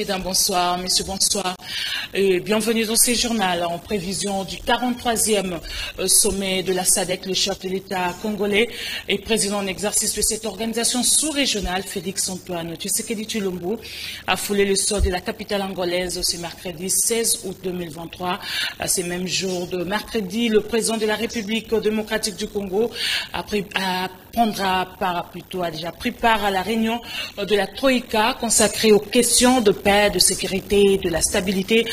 Mesdames, bonsoir. Messieurs, bonsoir. Et bienvenue dans ce journal en prévision du 43e sommet de la SADC. Le chef de l'État congolais et président en exercice de cette organisation sous-régionale, Félix Antoine Tshisekedi Tshilombo, a foulé le sol de la capitale angolaise ce mercredi 16 août 2023. À ces mêmes jours de mercredi, le président de la République démocratique du Congo a déjà pris part à la réunion de la Troïka consacrée aux questions de paix, de sécurité et de la stabilité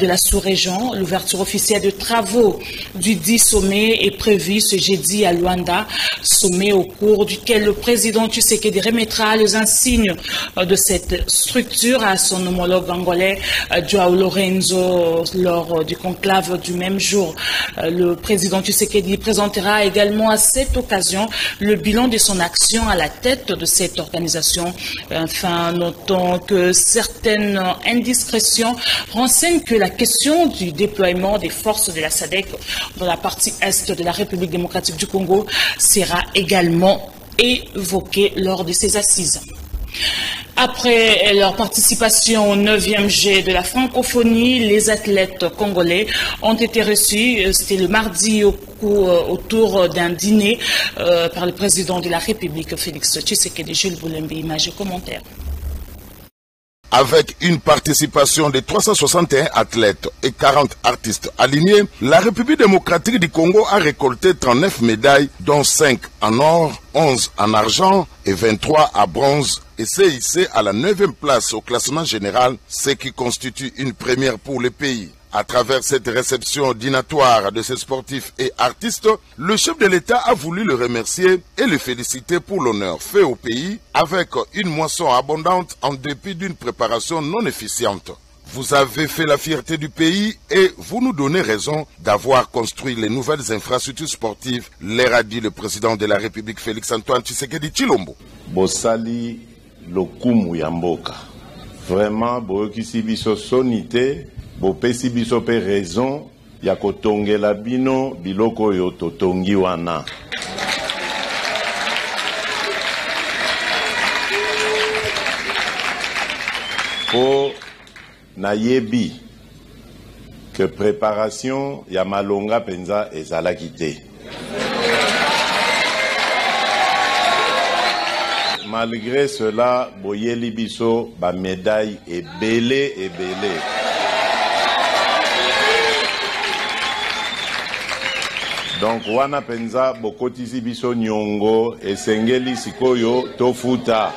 de la sous-région. L'ouverture officielle de travaux du dit sommet est prévue ce jeudi à Luanda, sommet au cours duquel le président Tshisekedi remettra les insignes de cette structure à son homologue angolais João Lorenzo lors du conclave du même jour. Le président Tshisekedi présentera également à cette occasion le bilan de son action à la tête de cette organisation. Enfin, notons que certaines indiscrétions renseignent que la question du déploiement des forces de la SADC dans la partie est de la République démocratique du Congo sera également évoquée lors de ces assises. Après leur participation au 9e G de la francophonie, les athlètes congolais ont été reçus, c'était le mardi, autour d'un dîner par le président de la République, Félix Tshisekedi. Jules Boulembe, images et commentaires. Avec une participation de 361 athlètes et 40 artistes alignés, la République démocratique du Congo a récolté 39 médailles, dont 5 en or, 11 en argent et 23 en bronze, et s'est hissé à la 9e place au classement général, ce qui constitue une première pour le pays. À travers cette réception dînatoire de ces sportifs et artistes, le chef de l'État a voulu le remercier et le féliciter pour l'honneur fait au pays avec une moisson abondante en dépit d'une préparation non efficiente. Vous avez fait la fierté du pays et vous nous donnez raison d'avoir construit les nouvelles infrastructures sportives, leur a dit le président de la République Félix Antoine Tshisekedi Tshilombo. Bosali lokumu ya mboka. Vraiment, boyokisi biso sonité. Bopesi biso pe raison ya kotongela bino biloko yo totongi wana. Po nayebi que préparation ya malonga penza ezalaki te. Malgré cela, boyeli biso ba médaille ebele. Donc wana penza bokotisi biso nyongo esengeli sikoyo tofuta.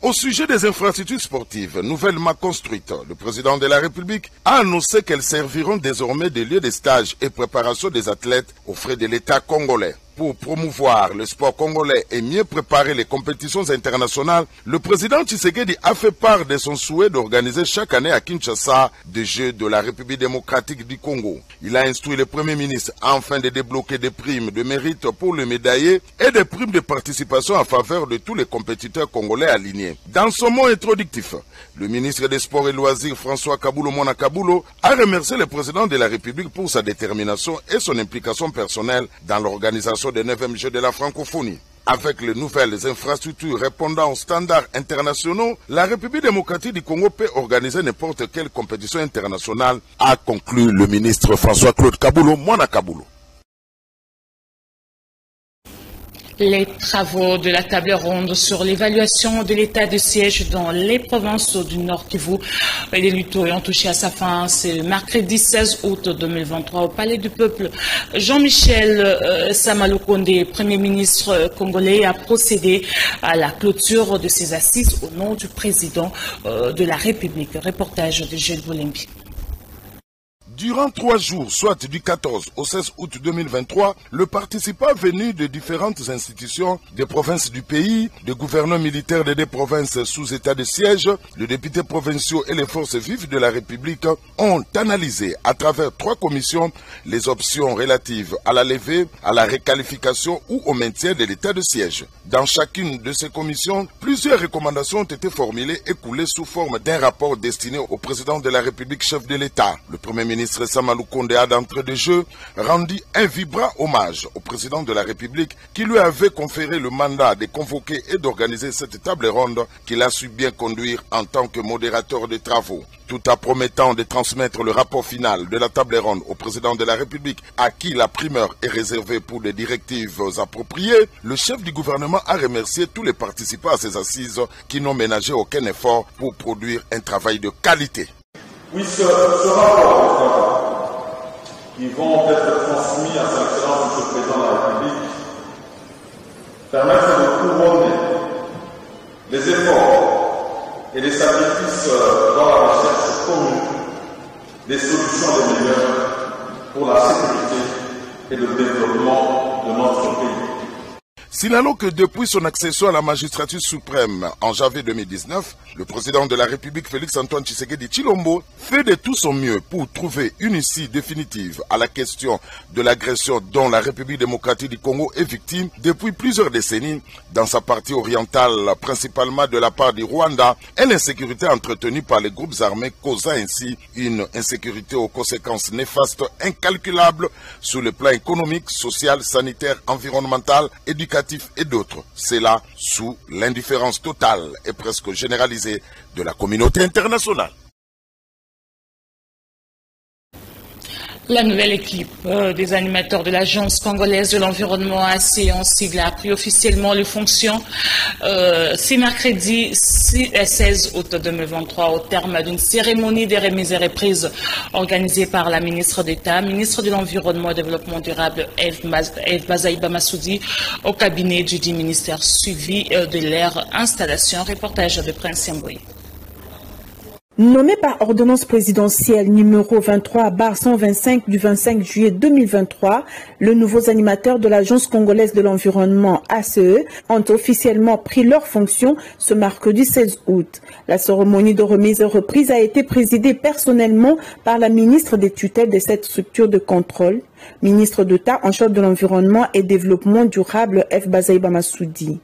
Au sujet des infrastructures sportives nouvellement construites, le président de la République a annoncé qu'elles serviront désormais de lieux de stage et préparation des athlètes aux frais de l'État congolais. Pour promouvoir le sport congolais et mieux préparer les compétitions internationales, le président Tshisekedi a fait part de son souhait d'organiser chaque année à Kinshasa des Jeux de la République démocratique du Congo. Il a instruit le Premier ministre afin de débloquer des primes de mérite pour les médaillés et des primes de participation en faveur de tous les compétiteurs congolais alignés. Dans son mot introductif, le ministre des Sports et Loisirs François Kabulo Mwana Kabulo a remercié le président de la République pour sa détermination et son implication personnelle dans l'organisation des 9e Jeux de la francophonie. Avec les nouvelles infrastructures répondant aux standards internationaux, la République démocratique du Congo peut organiser n'importe quelle compétition internationale, a conclu le ministre François-Claude Kabulo Mwana Kabulo. Les travaux de la table ronde sur l'évaluation de l'état de siège dans les provinces du Nord Kivu et des Luto ont touché à sa fin ce mercredi 16 août 2023 au Palais du Peuple. Jean-Michel Samalukonde, Premier ministre congolais, a procédé à la clôture de ces assises au nom du président de la République. Reportage de Jules Boulembe. Durant 3 jours, soit du 14 au 16 août 2023, le participant venu de différentes institutions des provinces du pays, des gouverneurs militaires des 2 provinces sous état de siège, les députés provinciaux et les forces vives de la République ont analysé à travers 3 commissions les options relatives à la levée, à la requalification ou au maintien de l'état de siège. Dans chacune de ces commissions, plusieurs recommandations ont été formulées et coulées sous forme d'un rapport destiné au président de la République, chef de l'État. Le Premier ministre ministre Samalou Konde a d'entrée de jeu rendu un vibrant hommage au président de la République qui lui avait conféré le mandat de convoquer et d'organiser cette table ronde qu'il a su bien conduire en tant que modérateur des travaux. Tout en promettant de transmettre le rapport final de la table ronde au président de la République à qui la primeur est réservée pour des directives appropriées, le chef du gouvernement a remercié tous les participants à ces assises qui n'ont ménagé aucun effort pour produire un travail de qualité. Oui, ce rapport, qui vont être transmis à son Excellence M. le Président de la République, permettre de couronner les efforts et les sacrifices dans la recherche commune des solutions les meilleures pour la sécurité et le développement de notre pays. Signalons que depuis son accession à la magistrature suprême en janvier 2019, le président de la République Félix-Antoine Tshisekedi Tshilombo fait de tout son mieux pour trouver une issue définitive à la question de l'agression dont la République démocratique du Congo est victime depuis plusieurs décennies dans sa partie orientale, principalement de la part du Rwanda, et l'insécurité entretenue par les groupes armés causant ainsi une insécurité aux conséquences néfastes incalculables sur le plan économique, social, sanitaire, environnemental, éducatif et d'autres. C'est là sous l'indifférence totale et presque généralisée de la communauté internationale. La nouvelle équipe des animateurs de l'Agence congolaise de l'environnement ACE en sigle a pris officiellement les fonctions ce mercredi 16 août 2023 au terme d'une cérémonie de remise et reprise organisée par la ministre d'État, ministre de l'Environnement et du Développement durable Eve Bazaïba Massoudi au cabinet du dit ministère suivi de leur installation. Reportage de Prince Mboui. Nommé par ordonnance présidentielle numéro 23/125 du 25 juillet 2023, les nouveaux animateurs de l'Agence congolaise de l'environnement ACE ont officiellement pris leurs fonctions ce mercredi 16 août. La cérémonie de remise et reprise a été présidée personnellement par la ministre des tutelles de cette structure de contrôle, ministre d'État en charge de l'environnement et développement durable Eve Bazaïba Massoudi.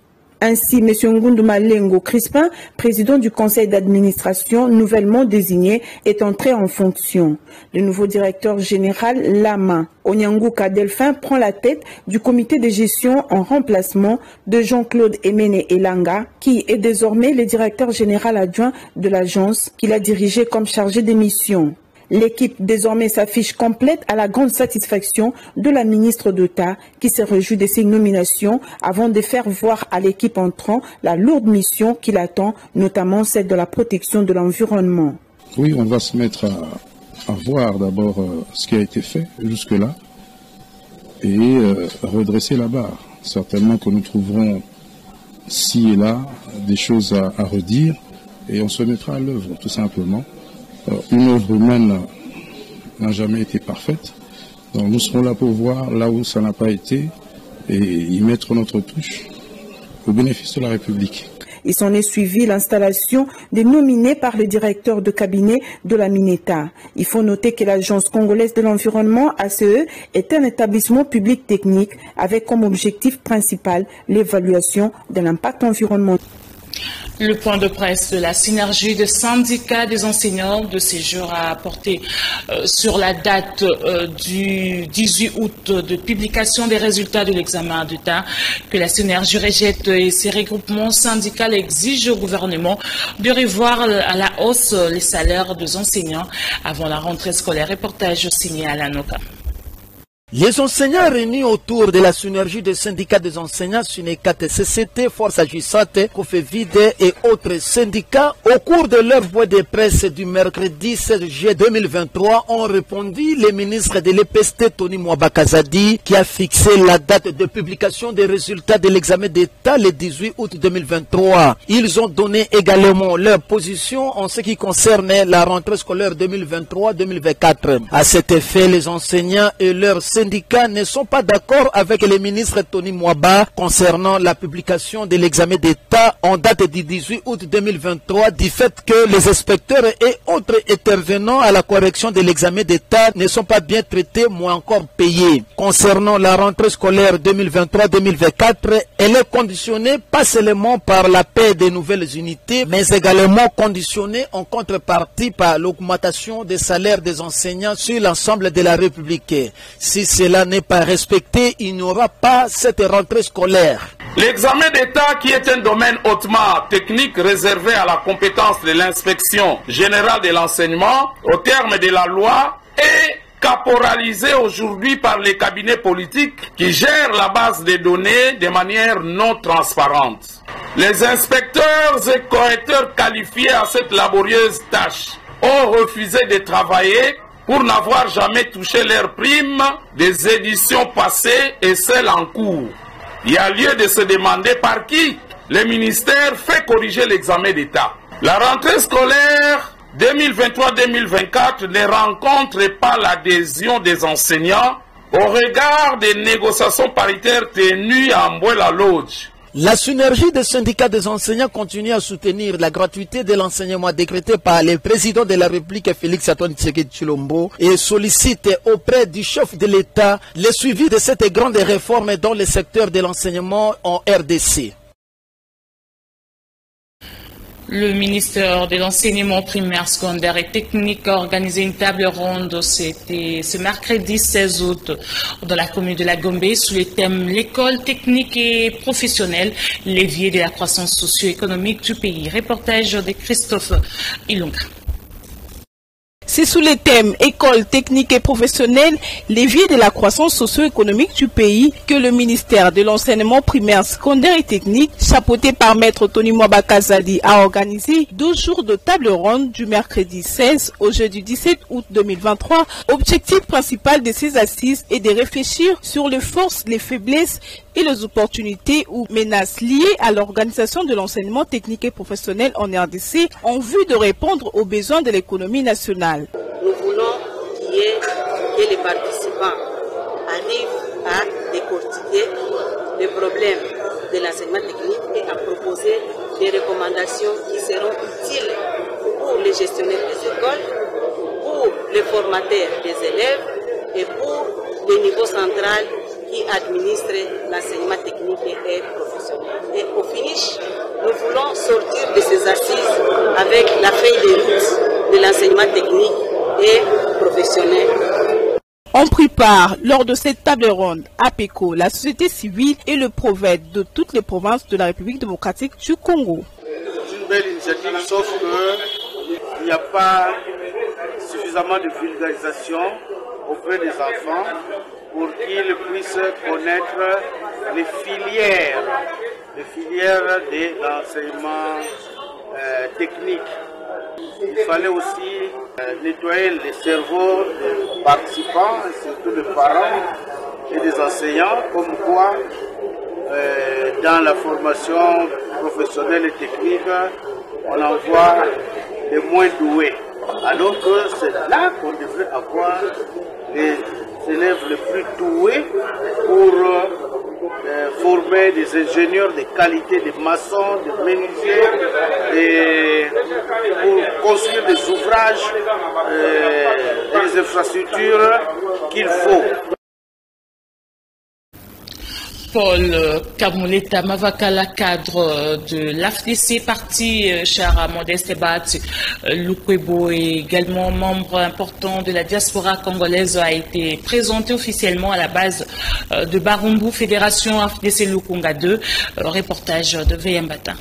Ainsi, M. Ngundu Malengo Crispin, président du conseil d'administration nouvellement désigné, est entré en fonction. Le nouveau directeur général Lama Onyanguka Delphin prend la tête du comité de gestion en remplacement de Jean-Claude Emene Elanga, qui est désormais le directeur général adjoint de l'agence qu'il a dirigé comme chargé des missions. L'équipe désormais s'affiche complète à la grande satisfaction de la ministre d'État qui se réjouit de ses nominations avant de faire voir à l'équipe entrant la lourde mission qui l'attend, notamment celle de la protection de l'environnement. Oui, on va se mettre à voir d'abord ce qui a été fait jusque-là et redresser la barre. Certainement que nous trouverons ci et là des choses à redire et on se mettra à l'œuvre tout simplement. Une œuvre humaine n'a jamais été parfaite. Donc nous serons là pour voir là où ça n'a pas été et y mettre notre touche au bénéfice de la République. Il s'en est suivi l'installation des nominés par le directeur de cabinet de la Mineta. Il faut noter que l'Agence congolaise de l'environnement ACE est un établissement public technique avec comme objectif principal l'évaluation de l'impact environnemental. Le point de presse de la synergie des syndicats des enseignants de séjour a porté sur la date du 18 août de publication des résultats de l'examen d'État que la synergie rejette et ses regroupements syndicaux exigent au gouvernement de revoir à la hausse les salaires des enseignants avant la rentrée scolaire. Reportage signé à l'ANOCA. Les enseignants réunis autour de la synergie des syndicats des enseignants, SUNECAT, CCT, Force Agissante, COFEVIDE et autres syndicats, au cours de leur voix de presse du mercredi 16 juillet 2023, ont répondu les ministres de l'EPST, Tony Mwabakazadi, qui a fixé la date de publication des résultats de l'examen d'État le 18 août 2023. Ils ont donné également leur position en ce qui concerne la rentrée scolaire 2023-2024. À cet effet, les enseignants et leurs syndicats ne sont pas d'accord avec le ministre Tony Mwaba concernant la publication de l'examen d'État en date du 18 août 2023 du fait que les inspecteurs et autres intervenants à la correction de l'examen d'État ne sont pas bien traités, moins encore payés. Concernant la rentrée scolaire 2023-2024, elle est conditionnée pas seulement par la paix des nouvelles unités, mais également conditionnée en contrepartie par l'augmentation des salaires des enseignants sur l'ensemble de la République. Si cela n'est pas respecté, il n'y aura pas cette rentrée scolaire. L'examen d'État, qui est un domaine hautement technique réservé à la compétence de l'inspection générale de l'enseignement, au terme de la loi, est caporalisé aujourd'hui par les cabinets politiques qui gèrent la base des données de manière non transparente. Les inspecteurs et correcteurs qualifiés à cette laborieuse tâche ont refusé de travailler pour n'avoir jamais touché leurs primes des éditions passées et celles en cours. Il y a lieu de se demander par qui le ministère fait corriger l'examen d'État. La rentrée scolaire 2023-2024 ne rencontre pas l'adhésion des enseignants au regard des négociations paritaires tenues à Mboula Lodge. La synergie des syndicats des enseignants continue à soutenir la gratuité de l'enseignement décrété par le président de la République Félix-Antoine Tshisekedi Tshilombo et sollicite auprès du chef de l'État le suivi de cette grande réforme dans le secteur de l'enseignement en RDC. Le ministère de l'enseignement primaire, secondaire et technique a organisé une table ronde ce mercredi 16 août dans la commune de la Gombe sous le thème l'école technique et professionnelle, l'évier de la croissance socio-économique du pays. Reportage de Christophe Ilunga. C'est sous le thème école technique et professionnelle, l'évier de la croissance socio-économique du pays que le ministère de l'enseignement primaire, secondaire et technique, chapeauté par maître Tony Mwaba Kazadi, a organisé 2 jours de table ronde du mercredi 16 au jeudi 17 août 2023. Objectif principal de ces assises est de réfléchir sur les forces, les faiblesses et les opportunités ou menaces liées à l'organisation de l'enseignement technique et professionnel en RDC en vue de répondre aux besoins de l'économie nationale. Nous voulons que les participants arrivent à décortiquer les problèmes de l'enseignement technique et à proposer des recommandations qui seront utiles pour les gestionnaires des écoles, pour les formateurs des élèves et pour le niveau central qui administre l'enseignement technique et professionnel. Et au finish, nous voulons sortir de ces assises avec la feuille de route de l'enseignement technique et professionnel. On prit part lors de cette table ronde APECO, la société civile et le prophète de toutes les provinces de la République démocratique du Congo. C'est une belle initiative, sauf qu'il n'y a pas suffisamment de vulgarisation auprès des enfants pour qu'ils puissent connaître les filières de l'enseignement technique. Il fallait aussi nettoyer les cerveaux des participants, surtout des parents et des enseignants, comme quoi dans la formation professionnelle et technique, on envoie les moins doués. Alors que c'est là qu'on devrait avoir les élèves les plus doués pour former des ingénieurs de qualité, des maçons, des menuisiers, pour construire des ouvrages, des infrastructures qu'il faut. Paul Kamuleta Mavakala, cadre de l'AFDC, parti Chara Modeste Bat Lukwebo et également membre important de la diaspora congolaise, a été présenté officiellement à la base de Barumbu, Fédération AFDC Lukunga 2. Reportage de Veyambata.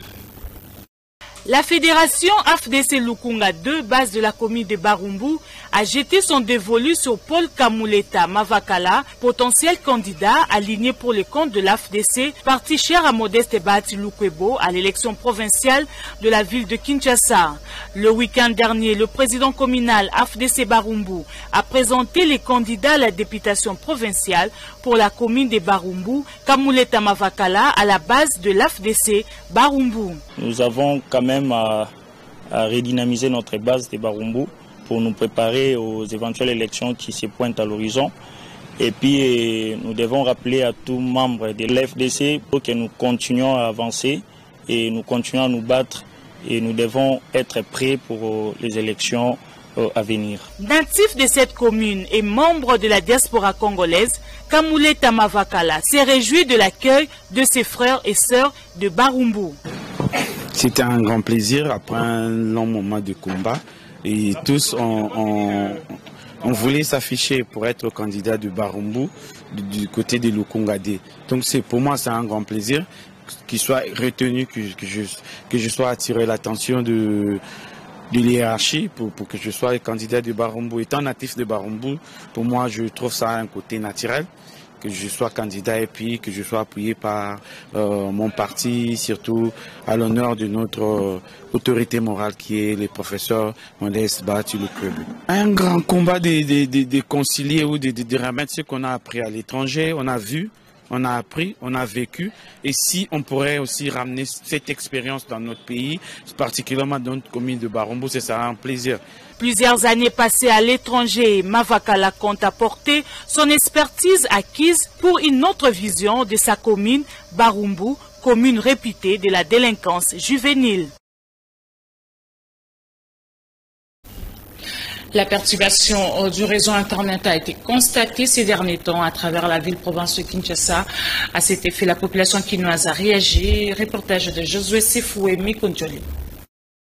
La fédération AFDC Lukunga 2, base de la commune de Barumbu, a jeté son dévolu sur Paul Kamuleta Mavakala, potentiel candidat aligné pour le compte de l'AFDC, parti cher à Modeste Bahati Lukwebo à l'élection provinciale de la ville de Kinshasa. Le week-end dernier, le président communal AFDC Barumbu a présenté les candidats à la députation provinciale pour la commune de Barumbu, Kamuleta Mavakala à la base de l'AFDC Barumbu. Nous avons quand même à redynamiser notre base de Barumbu pour nous préparer aux éventuelles élections qui se pointent à l'horizon. Et puis nous devons rappeler à tous membres de l'FDC pour que nous continuions à avancer et nous continuons à nous battre et nous devons être prêts pour les élections à venir. Natif de cette commune et membre de la diaspora congolaise, Kamuleta Mavakala s'est réjoui de l'accueil de ses frères et sœurs de Barumbu. C'était un grand plaisir après un long moment de combat et tous on voulait s'afficher pour être candidat de Barumbu du côté de Lukungade. Donc pour moi c'est un grand plaisir qu'il soit retenu, que je sois attiré l'attention de l'hiérarchie pour que je sois candidat de Barumbu. Étant natif de Barumbu, pour moi je trouve ça un côté naturel, que je sois candidat et puis que je sois appuyé par mon parti, surtout à l'honneur de notre autorité morale qui est le professeur Modeste Bahatulukube. Un grand combat de concilier ou de remettre ce qu'on a appris à l'étranger, on a vu, on a appris, on a vécu, et si on pourrait aussi ramener cette expérience dans notre pays, particulièrement dans notre commune de Barumbu, ce sera un plaisir. Plusieurs années passées à l'étranger, Mavakala compte apporter son expertise acquise pour une autre vision de sa commune, Barumbu, commune réputée de la délinquance juvénile. La perturbation du réseau Internet a été constatée ces derniers temps à travers la ville-province de Kinshasa. À cet effet, la population quinoise a réagi. Reportage de Josué Sefou et Mikonjoli.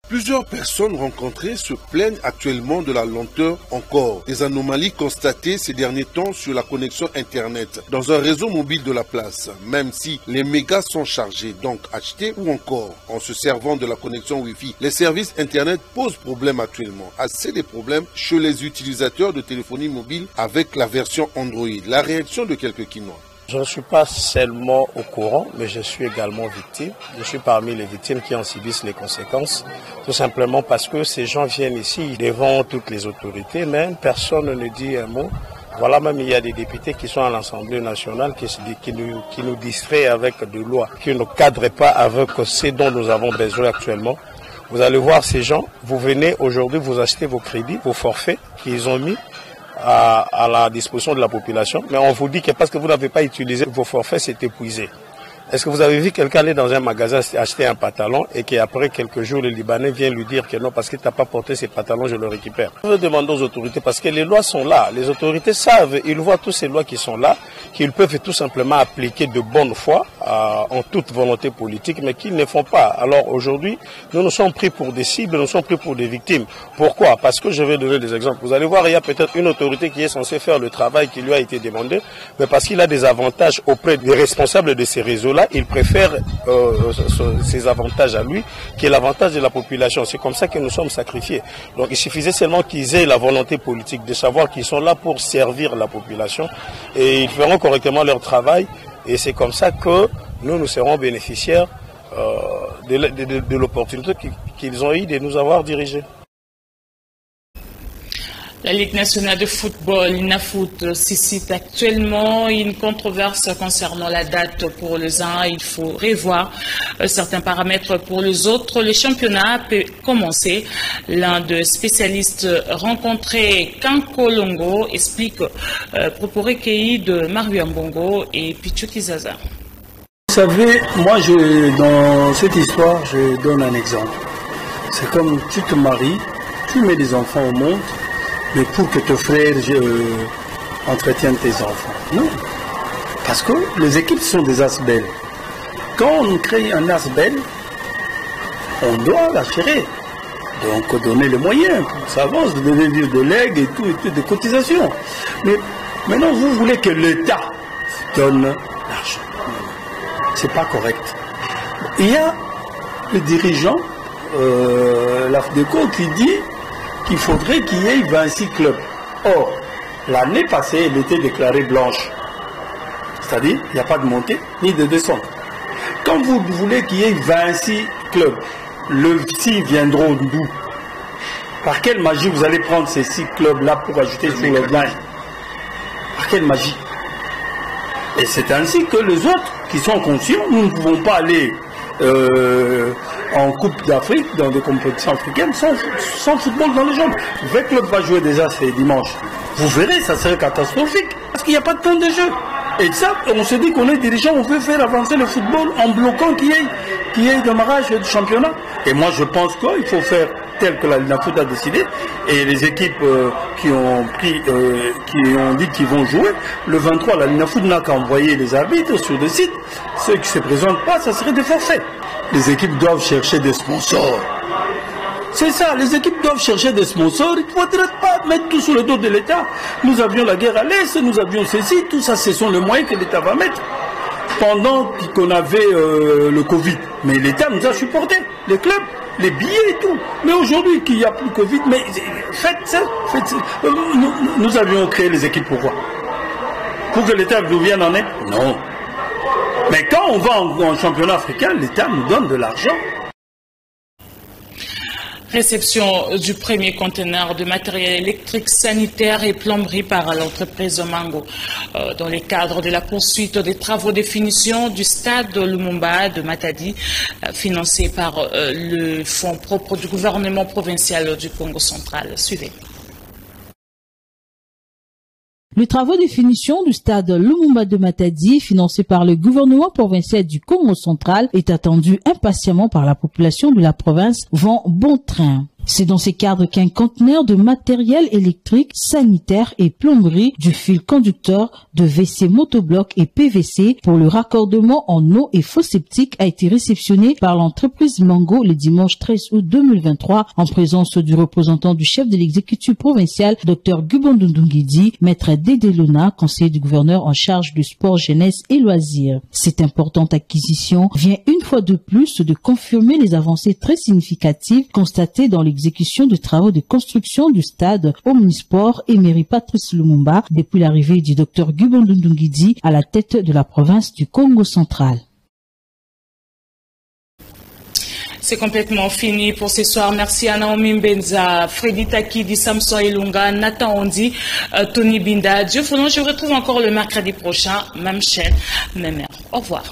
Plusieurs personnes rencontrées se plaignent actuellement de la lenteur encore. Des anomalies constatées ces derniers temps sur la connexion Internet dans un réseau mobile de la place, même si les mégas sont chargés, donc achetés ou encore en se servant de la connexion Wi-Fi. Les services Internet posent problème actuellement. Assez de problèmes chez les utilisateurs de téléphonie mobile avec la version Android. La réaction de quelques Quinois. Je ne suis pas seulement au courant, mais je suis également victime. Je suis parmi les victimes qui en subissent les conséquences, tout simplement parce que ces gens viennent ici devant toutes les autorités, mais personne ne dit un mot. Voilà, même il y a des députés qui sont à l'Assemblée nationale qui nous distraient avec des lois, qui ne cadrent pas avec ce dont nous avons besoin actuellement. Vous allez voir ces gens, vous venez aujourd'hui, vous achetez vos crédits, vos forfaits qu'ils ont mis à la disposition de la population, mais on vous dit que parce que vous n'avez pas utilisé vos forfaits, c'est épuisé. Est-ce que vous avez vu quelqu'un aller dans un magasin acheter un pantalon et qu'après quelques jours, le Libanais vient lui dire que non, parce que tu n'as pas porté ces pantalons, je le récupère. Je veux demander aux autorités, parce que les lois sont là, les autorités savent, ils voient toutes ces lois qui sont là, qu'ils peuvent tout simplement appliquer de bonne foi, en toute volonté politique, mais qu'ils ne font pas. Alors aujourd'hui, nous sommes pris pour des cibles, nous sommes pris pour des victimes. Pourquoi? Parce que je vais donner des exemples. Vous allez voir, il y a peut-être une autorité qui est censée faire le travail qui lui a été demandé, mais parce qu'il a des avantages auprès des responsables de ces réseaux-là, il préfère ses avantages à lui que l'avantage de la population. C'est comme ça que nous sommes sacrifiés. Donc il suffisait seulement qu'ils aient la volonté politique de savoir qu'ils sont là pour servir la population et ils feront correctement leur travail. Et c'est comme ça que nous serons bénéficiaires de l'opportunité qu'ils ont eu de nous avoir dirigés. La Ligue nationale de football, l'INAFOOT, suscite actuellement une controverse concernant la date pour les uns. Il faut revoir certains paramètres pour les autres. Le championnat peut commencer. L'un des spécialistes rencontrés, Kankolongo, explique propos recueillis de Mario Mbongo et Pichu Kizaza. Vous savez, moi, dans cette histoire, je donne un exemple. C'est comme tu te maries, tu mets des enfants au monde, mais pour que ton frère entretienne tes enfants. Non. Parce que les équipes sont des as-belles. Quand on crée un as-belle, on doit l'assurer. Donc donner les moyens pour ça avance, donner de legs et tout, de cotisations. Mais maintenant, vous voulez que l'État donne l'argent. C'est pas correct. Il y a le dirigeant, l'AFDECO, qui dit qu'il faudrait qu'il y ait 26 clubs. Or, l'année passée, elle était déclarée blanche. C'est-à-dire, il n'y a pas de montée ni de descente. Quand vous voulez qu'il y ait 26 clubs, le 6 viendront d'où? Par quelle magie vous allez prendre ces 6 clubs-là pour ajouter sur le blanc? Par quelle magie? Et c'est ainsi que les autres qui sont conscients, nous ne pouvons pas aller en Coupe d'Afrique, dans des compétitions africaines, sans football dans les jambes. Le club va jouer déjà ces dimanches. Vous verrez, ça serait catastrophique. Parce qu'il n'y a pas de temps de jeu. Et ça, on se dit qu'on est dirigeant, on veut faire avancer le football en bloquant qu'il y ait un démarrage du championnat. Et moi, je pense qu'il faut faire tel que la LINAFOOT a décidé. Et les équipes qui ont dit qu'ils vont jouer, le 23, la LINAFOOT n'a qu'à envoyer les arbitres sur le site. Ceux qui ne se présentent pas, ça serait des forfaits. Les équipes doivent chercher des sponsors. C'est ça, les équipes doivent chercher des sponsors. Il ne faudrait pas mettre tout sur le dos de l'État. Nous avions la guerre à l'Est, nous avions ceci, tout ça, ce sont les moyens que l'État va mettre. Pendant qu'on avait le Covid. Mais l'État nous a supporté, les clubs, les billets et tout. Mais aujourd'hui, qu'il n'y a plus Covid, mais faites ça. Nous avions créé les équipes, pourquoi? Pour que l'État nous vienne en aide? Non. Mais quand on va en championnat africain, l'État nous donne de l'argent. Réception du premier conteneur de matériel électrique, sanitaire et plomberie par l'entreprise Mango. Dans le cadre de la poursuite des travaux de finition du stade Lumumba de Matadi, financé par le fonds propre du gouvernement provincial du Congo central. Suivez. Les travaux de finition du stade Lumumba de Matadi, financé par le gouvernement provincial du Congo central, est attendu impatiemment par la population de la province, vont bon train. C'est dans ces cadres qu'un conteneur de matériel électrique, sanitaire et plomberie, du fil conducteur, de WC motobloc et PVC pour le raccordement en eau et fosse septique a été réceptionné par l'entreprise Mango le dimanche 13 août 2023 en présence du représentant du chef de l'exécutif provincial, Dr Gubondundungidi, maître Dédé Lona, conseiller du gouverneur en charge du sport, jeunesse et loisirs. Cette importante acquisition vient une fois de plus de confirmer les avancées très significatives constatées dans l'exécution de travaux de construction du stade Omnisport Emery Patrice Lumumba depuis l'arrivée du Dr Gubondundungidi à la tête de la province du Congo central. C'est complètement fini pour ce soir. Merci à Naomi Mbenza, Freddy Takidi, Samson Ilunga, Nathan Ondi, Tony Binda. Dieu voulant, je vous retrouve encore le mercredi prochain, même chaîne, même heure. Au revoir.